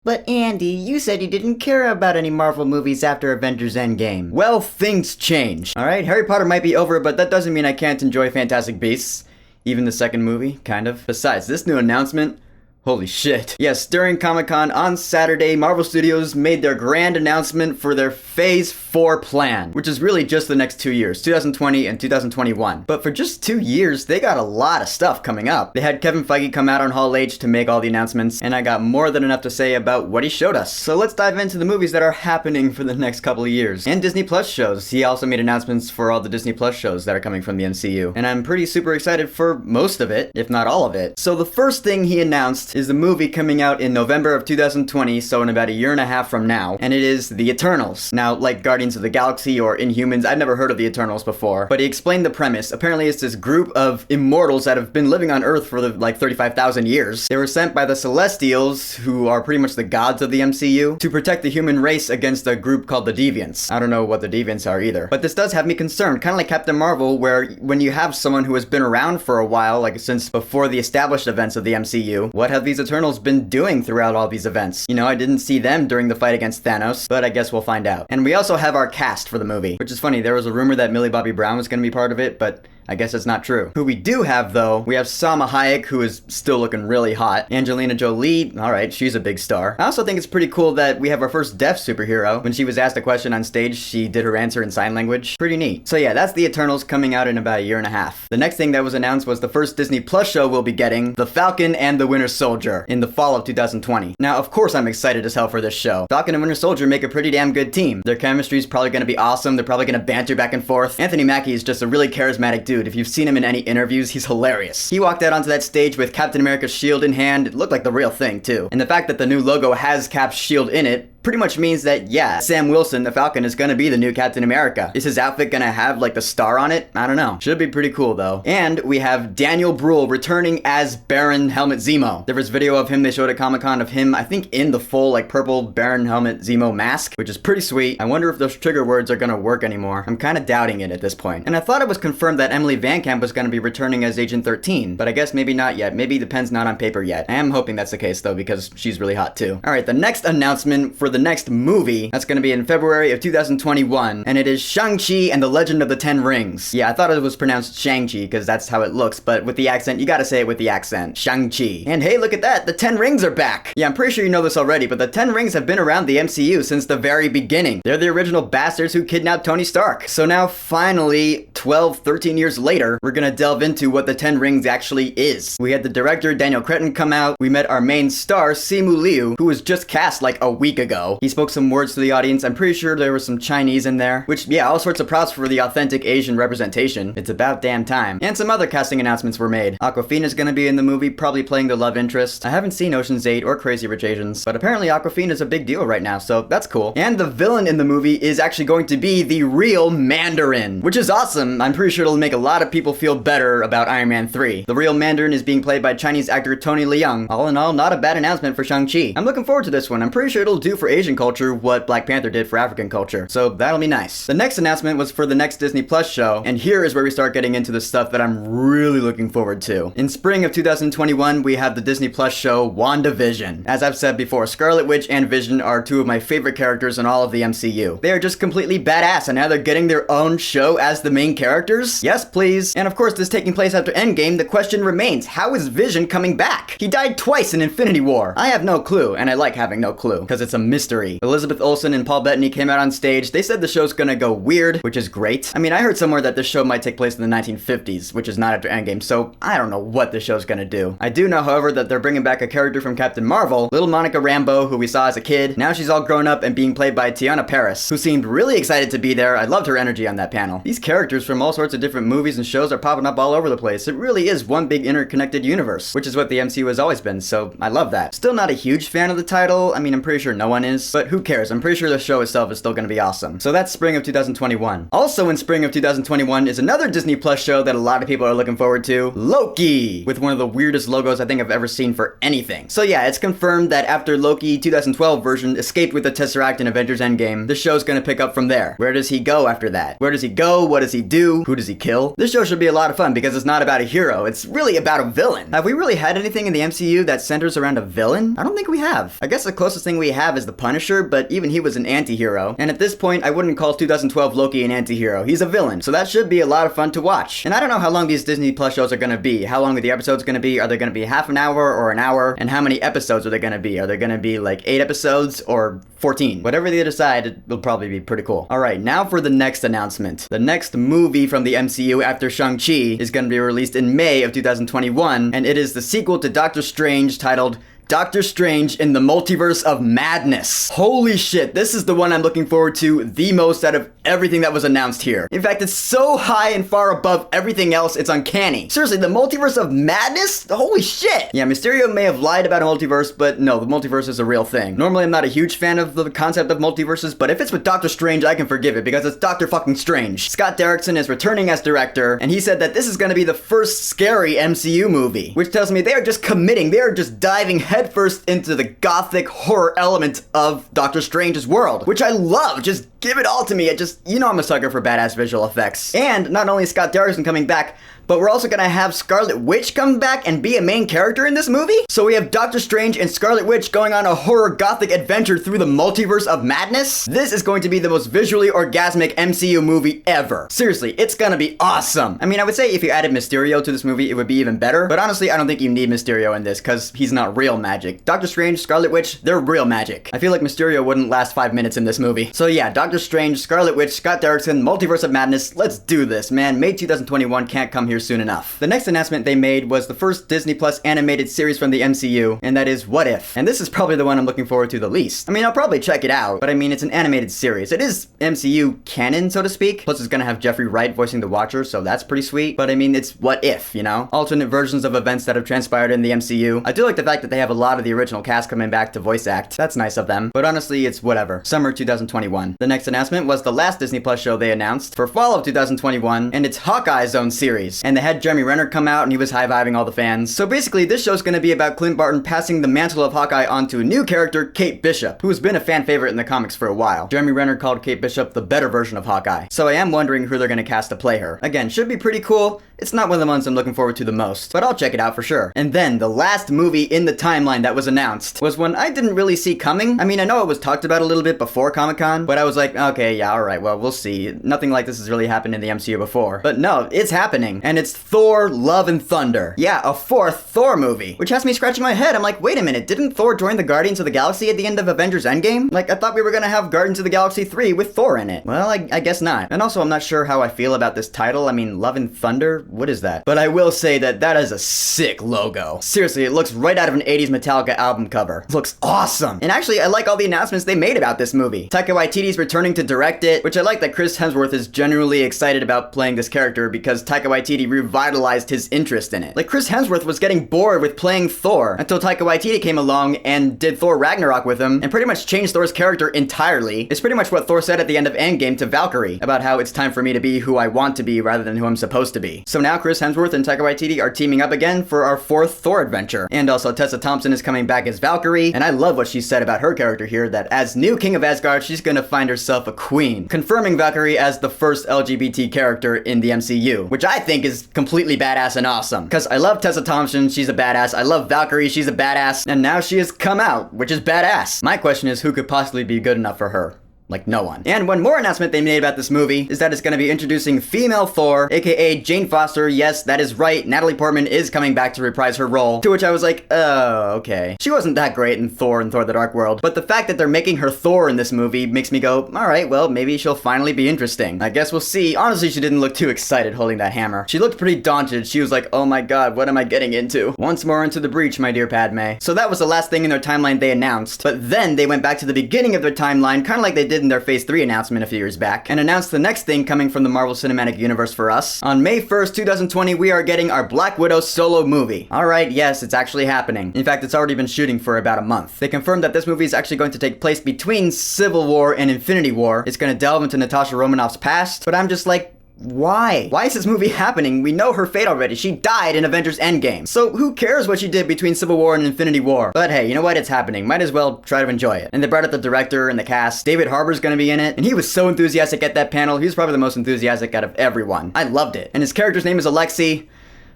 But Andy, you said you didn't care about any Marvel movies after Avengers Endgame. Well, things change. Alright, Harry Potter might be over, but that doesn't mean I can't enjoy Fantastic Beasts. Even the second movie, kind of. Besides, this new announcement, holy shit. Yes, during Comic-Con on Saturday, Marvel Studios made their grand announcement for their Phase 4 plan, which is really just the next 2 years, 2020 and 2021. But for just 2 years, they got a lot of stuff coming up. They had Kevin Feige come out on Hall H to make all the announcements, and I got more than enough to say about what he showed us. So let's dive into the movies that are happening for the next couple of years. And Disney Plus shows. He also made announcements for all the Disney Plus shows that are coming from the MCU. And I'm pretty super excited for most of it, if not all of it. So the first thing he announced is the movie coming out in November of 2020, so in about a year and a half from now, and it is The Eternals. Now, like Guardians of the Galaxy or Inhumans, I've never heard of The Eternals before, but he explained the premise. Apparently it's this group of immortals that have been living on Earth for like 35,000 years. They were sent by the Celestials, who are pretty much the gods of the MCU, to protect the human race against a group called the Deviants. I don't know what the Deviants are either, but this does have me concerned, kind of like Captain Marvel, where when you have someone who has been around for a while, like since before the established events of the MCU, what have these Eternals been doing throughout all these events? You know, I didn't see them during the fight against Thanos, but I guess we'll find out. And we also have our cast for the movie, which is funny. There was a rumor that Millie Bobby Brown was going to be part of it, but I guess it's not true. Who we do have, though, we have Salma Hayek, who is still looking really hot. Angelina Jolie, alright, she's a big star. I also think it's pretty cool that we have our first deaf superhero. When she was asked a question on stage, she did her answer in sign language. Pretty neat. So yeah, that's The Eternals coming out in about a year and a half. The next thing that was announced was the first Disney Plus show we'll be getting, The Falcon and the Winter Soldier, in the fall of 2020. Now, of course I'm excited as hell for this show. Falcon and Winter Soldier make a pretty damn good team. Their chemistry is probably going to be awesome. They're probably going to banter back and forth. Anthony Mackie is just a really charismatic dude. If you've seen him in any interviews, he's hilarious. He walked out onto that stage with Captain America's shield in hand. It looked like the real thing, too. And the fact that the new logo has Cap's shield in it pretty much means that, yeah, Sam Wilson, the Falcon, is gonna be the new Captain America. Is his outfit gonna have, like, the star on it? I don't know. Should be pretty cool, though. And we have Daniel Bruhl returning as Baron Helmut Zemo. There was video of him they showed at Comic-Con of him, I think, in the full, like, purple Baron Helmut Zemo mask, which is pretty sweet. I wonder if those trigger words are gonna work anymore. I'm kinda doubting it at this point. And I thought it was confirmed that Emily Van Camp was gonna be returning as Agent 13, but I guess maybe not yet. Maybe the pen's not on paper yet. I am hoping that's the case, though, because she's really hot, too. Alright, the next announcement for the next movie, that's going to be in February of 2021, and it is Shang-Chi and the Legend of the Ten Rings. Yeah, I thought it was pronounced Shang-Chi because that's how it looks, but with the accent, you gotta say it with the accent. Shang-Chi. And hey, look at that, the Ten Rings are back! Yeah, I'm pretty sure you know this already, but the Ten Rings have been around the MCU since the very beginning. They're the original bastards who kidnapped Tony Stark. So now, finally, 12, 13 years later, we're gonna delve into what the Ten Rings actually is. We had the director, Daniel Cretton, come out. We met our main star, Simu Liu, who was just cast like a week ago. He spoke some words to the audience. I'm pretty sure there was some Chinese in there, which, yeah, all sorts of props for the authentic Asian representation. It's about damn time. And some other casting announcements were made. Awkwafina's gonna be in the movie, probably playing the love interest. I haven't seen Ocean's 8 or Crazy Rich Asians, but apparently Awkwafina's a big deal right now, so that's cool. And the villain in the movie is actually going to be the real Mandarin, which is awesome. I'm pretty sure it'll make a lot of people feel better about Iron Man 3. The real Mandarin is being played by Chinese actor Tony Leung. All in all, not a bad announcement for Shang-Chi. I'm looking forward to this one. I'm pretty sure it'll do for Asian culture what Black Panther did for African culture, so that'll be nice. The next announcement was for the next Disney Plus show, and here is where we start getting into the stuff that I'm really looking forward to. In spring of 2021, we have the Disney Plus show WandaVision. As I've said before, Scarlet Witch and Vision are two of my favorite characters in all of the MCU. They are just completely badass, and now they're getting their own show as the main characters? Yes, please. And of course, this taking place after Endgame, the question remains, how is Vision coming back? He died twice in Infinity War. I have no clue, and I like having no clue, because it's a mystery. Elizabeth Olsen and Paul Bettany came out on stage. They said the show's gonna go weird, which is great. I mean, I heard somewhere that this show might take place in the 1950s, which is not after Endgame, so I don't know what the show's gonna do. I do know, however, that they're bringing back a character from Captain Marvel, little Monica Rambeau, who we saw as a kid. Now she's all grown up and being played by Tiana Paris, who seemed really excited to be there. I loved her energy on that panel. These characters from all sorts of different movies and shows are popping up all over the place. It really is one big interconnected universe, which is what the MCU has always been, so I love that. Still not a huge fan of the title. I mean, I'm pretty sure no one is, but who cares? I'm pretty sure the show itself is still gonna be awesome. So that's spring of 2021. Also in spring of 2021 is another Disney Plus show that a lot of people are looking forward to, Loki, with one of the weirdest logos I think I've ever seen for anything. So yeah, it's confirmed that after Loki 2012 version escaped with the Tesseract in Avengers Endgame, the show's gonna pick up from there. Where does he go after that? Where does he go? What does he do? Who does he kill? This show should be a lot of fun because it's not about a hero, it's really about a villain. Have we really had anything in the MCU that centers around a villain? I don't think we have. I guess the closest thing we have is the Punisher, but even he was an anti-hero. And at this point, I wouldn't call 2012 Loki an anti-hero. He's a villain, so that should be a lot of fun to watch. And I don't know how long these Disney Plus shows are gonna be. How long are the episodes gonna be? Are they gonna be half an hour or an hour? And how many episodes are they gonna be? Are they gonna be like 8 episodes or 14? Whatever they decide, it will probably be pretty cool. Alright, now for the next announcement. The next movie from the MCU after Shang-Chi is gonna be released in May of 2021, and it is the sequel to Doctor Strange titled Doctor Strange in the Multiverse of Madness. Holy shit, this is the one I'm looking forward to the most out of everything that was announced here. In fact, it's so high and far above everything else, it's uncanny. Seriously, the Multiverse of Madness? Holy shit! Yeah, Mysterio may have lied about a multiverse, but no, the multiverse is a real thing. Normally, I'm not a huge fan of the concept of multiverses, but if it's with Doctor Strange, I can forgive it because it's Doctor fucking Strange. Scott Derrickson is returning as director, and he said that this is gonna be the first scary MCU movie, which tells me they are just committing, they are just diving headfirst into the gothic horror element of Doctor Strange's world, which I love. Just give it all to me. I'm a sucker for badass visual effects. And not only is Scott Derrickson coming back, but we're also gonna have Scarlet Witch come back and be a main character in this movie? So we have Doctor Strange and Scarlet Witch going on a horror gothic adventure through the multiverse of madness? This is going to be the most visually orgasmic MCU movie ever. Seriously, it's gonna be awesome. I mean, I would say if you added Mysterio to this movie, it would be even better, but honestly, I don't think you need Mysterio in this, because he's not real magic. Doctor Strange, Scarlet Witch, they're real magic. I feel like Mysterio wouldn't last 5 minutes in this movie. So yeah, Doctor Strange, Scarlet Witch, Scott Derrickson, Multiverse of Madness, let's do this, man. May 2021 can't come here soon enough. The next announcement they made was the first Disney Plus animated series from the MCU, and that is What If. And this is probably the one I'm looking forward to the least. I mean, I'll probably check it out, but I mean, it's an animated series. It is MCU canon, so to speak. Plus, it's gonna have Jeffrey Wright voicing the Watcher, so that's pretty sweet. But I mean, it's what if, you know? Alternate versions of events that have transpired in the MCU. I do like the fact that they have a lot of the original cast coming back to voice act. That's nice of them. But honestly, it's whatever. Summer 2021. The next announcement was the last Disney Plus show they announced for fall of 2021, and it's Hawkeye's own series. And they had Jeremy Renner come out, and he was high-fiving all the fans. So basically, this show's gonna be about Clint Barton passing the mantle of Hawkeye on to a new character, Kate Bishop, who has been a fan favorite in the comics for a while. Jeremy Renner called Kate Bishop the better version of Hawkeye. So I am wondering who they're gonna cast to play her. Again, should be pretty cool. It's not one of the ones I'm looking forward to the most, but I'll check it out for sure. And then, the last movie in the timeline that was announced was one I didn't really see coming. I mean, I know it was talked about a little bit before Comic-Con, but I was like, okay, yeah, alright, well, we'll see. Nothing like this has really happened in the MCU before. But no, it's happening. And it's Thor: Love and Thunder. Yeah, a fourth Thor movie. Which has me scratching my head. I'm like, wait a minute, didn't Thor join the Guardians of the Galaxy at the end of Avengers Endgame? Like, I thought we were gonna have Guardians of the Galaxy 3 with Thor in it. Well, I guess not. And also, I'm not sure how I feel about this title. I mean, Love and Thunder? What is that? But I will say that that is a sick logo. Seriously, it looks right out of an 80s Metallica album cover. It looks awesome. And actually, I like all the announcements they made about this movie. Taika Waititi's returning to direct it, which I like that Chris Hemsworth is genuinely excited about playing this character because Taika Waititi revitalized his interest in it. Like, Chris Hemsworth was getting bored with playing Thor until Taika Waititi came along and did Thor Ragnarok with him and pretty much changed Thor's character entirely. It's pretty much what Thor said at the end of Endgame to Valkyrie about how it's time for me to be who I want to be rather than who I'm supposed to be. So now Chris Hemsworth and Taika Waititi are teaming up again for our fourth Thor adventure. And also Tessa Thompson is coming back as Valkyrie, and I love what she said about her character here, that as new King of Asgard, she's gonna find herself a queen, confirming Valkyrie as the first LGBT character in the MCU, which I think is completely badass and awesome. Because I love Tessa Thompson, she's a badass. I love Valkyrie, she's a badass. And now she has come out, which is badass. My question is, who could possibly be good enough for her? Like, no one. And one more announcement they made about this movie is that it's gonna be introducing female Thor, aka Jane Foster. Yes, that is right, Natalie Portman is coming back to reprise her role. To which I was like, oh, okay. She wasn't that great in Thor and Thor the Dark World, but the fact that they're making her Thor in this movie makes me go, alright, well, maybe she'll finally be interesting. I guess we'll see. Honestly, she didn't look too excited holding that hammer. She looked pretty daunted. She was like, oh my god, what am I getting into? Once more into the breach, my dear Padme. So that was the last thing in their timeline they announced, but then they went back to the beginning of their timeline, kinda like they did did in their Phase 3 announcement a few years back, and announced the next thing coming from the Marvel Cinematic Universe for us. On May 1st, 2020, we are getting our Black Widow solo movie. Alright, yes, it's actually happening. In fact, it's already been shooting for about a month. They confirmed that this movie is actually going to take place between Civil War and Infinity War. It's going to delve into Natasha Romanoff's past, but I'm just like, why? Why is this movie happening? We know her fate already. She died in Avengers Endgame. So who cares what she did between Civil War and Infinity War? But hey, you know what? It's happening. Might as well try to enjoy it. And they brought up the director and the cast. David Harbour's gonna be in it. And he was so enthusiastic at that panel. He was probably the most enthusiastic out of everyone. I loved it. And his character's name is Alexei,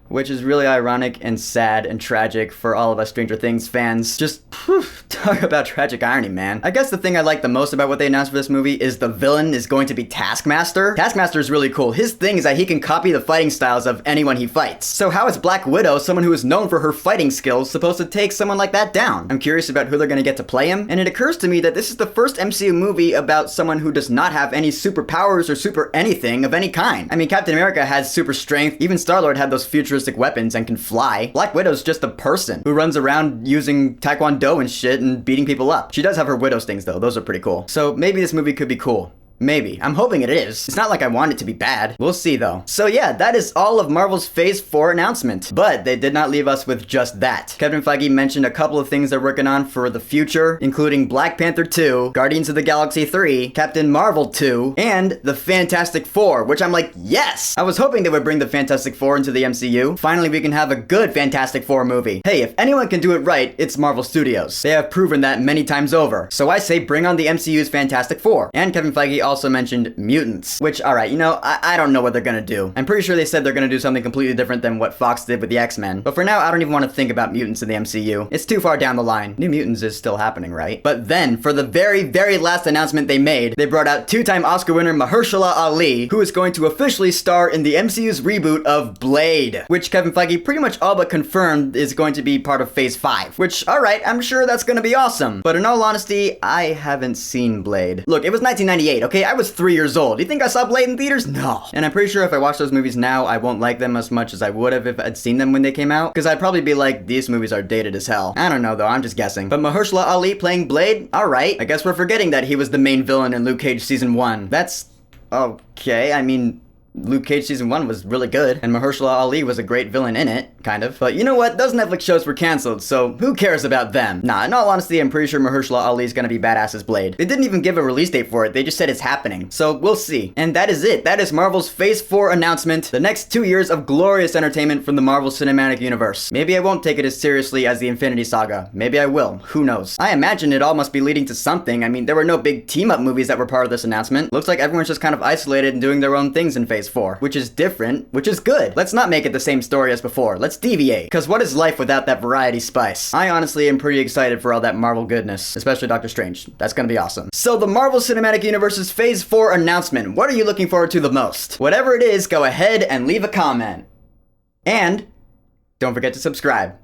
which is really ironic and sad and tragic for all of us Stranger Things fans. Just, talk about tragic irony, man. I guess the thing I like the most about what they announced for this movie is the villain is going to be Taskmaster. Taskmaster is really cool. His thing is that he can copy the fighting styles of anyone he fights. So how is Black Widow, someone who is known for her fighting skills, supposed to take someone like that down? I'm curious about who they're gonna get to play him, and it occurs to me that this is the first MCU movie about someone who does not have any superpowers or super anything of any kind. I mean, Captain America has super strength, even Star-Lord had those futuristic weapons and can fly. Black Widow's just a person who runs around using Taekwondo and shit and beating people up. She does have her widow stings though, those are pretty cool. So maybe this movie could be cool. Maybe. I'm hoping it is. It's not like I want it to be bad. We'll see though. So yeah, that is all of Marvel's Phase 4 announcement. But they did not leave us with just that. Kevin Feige mentioned a couple of things they're working on for the future, including Black Panther 2, Guardians of the Galaxy 3, Captain Marvel 2, and the Fantastic Four, which I'm like, yes! I was hoping they would bring the Fantastic Four into the MCU. Finally, we can have a good Fantastic Four movie. Hey, if anyone can do it right, it's Marvel Studios. They have proven that many times over. So I say bring on the MCU's Fantastic Four. And Kevin Feige also mentioned mutants, which, alright, you know, I don't know what they're gonna do. I'm pretty sure they said they're gonna do something completely different than what Fox did with the X-Men. But for now, I don't even want to think about mutants in the MCU. It's too far down the line. New Mutants is still happening, right? But then, for the very, very last announcement they made, they brought out two-time Oscar winner Mahershala Ali, who is going to officially star in the MCU's reboot of Blade, which Kevin Feige pretty much all but confirmed is going to be part of Phase 5. Which, alright, I'm sure that's gonna be awesome. But in all honesty, I haven't seen Blade. Look, it was 1998, okay? I was 3 years old. Do you think I saw Blade in theaters? No. And I'm pretty sure if I watch those movies now, I won't like them as much as I would have if I'd seen them when they came out. Because I'd probably be like, these movies are dated as hell. I don't know though, I'm just guessing. But Mahershala Ali playing Blade? Alright. I guess we're forgetting that he was the main villain in Luke Cage Season 1. That's okay. I mean, Luke Cage Season 1 was really good, and Mahershala Ali was a great villain in it, kind of. But you know what? Those Netflix shows were canceled, so who cares about them? Nah, in all honesty, I'm pretty sure Mahershala Ali is gonna be badass as Blade. They didn't even give a release date for it, they just said it's happening. So we'll see. And that is it. That is Marvel's Phase 4 announcement. The next 2 years of glorious entertainment from the Marvel Cinematic Universe. Maybe I won't take it as seriously as the Infinity Saga. Maybe I will. Who knows? I imagine it all must be leading to something. I mean, there were no big team-up movies that were part of this announcement. Looks like everyone's just kind of isolated and doing their own things in Phase 4, which is different, which is good. Let's not make it the same story as before. Let's deviate. Because what is life without that variety spice? I honestly am pretty excited for all that Marvel goodness, especially Doctor Strange. That's gonna be awesome. So the Marvel Cinematic Universe's Phase 4 announcement. What are you looking forward to the most? Whatever it is, go ahead and leave a comment. And don't forget to subscribe.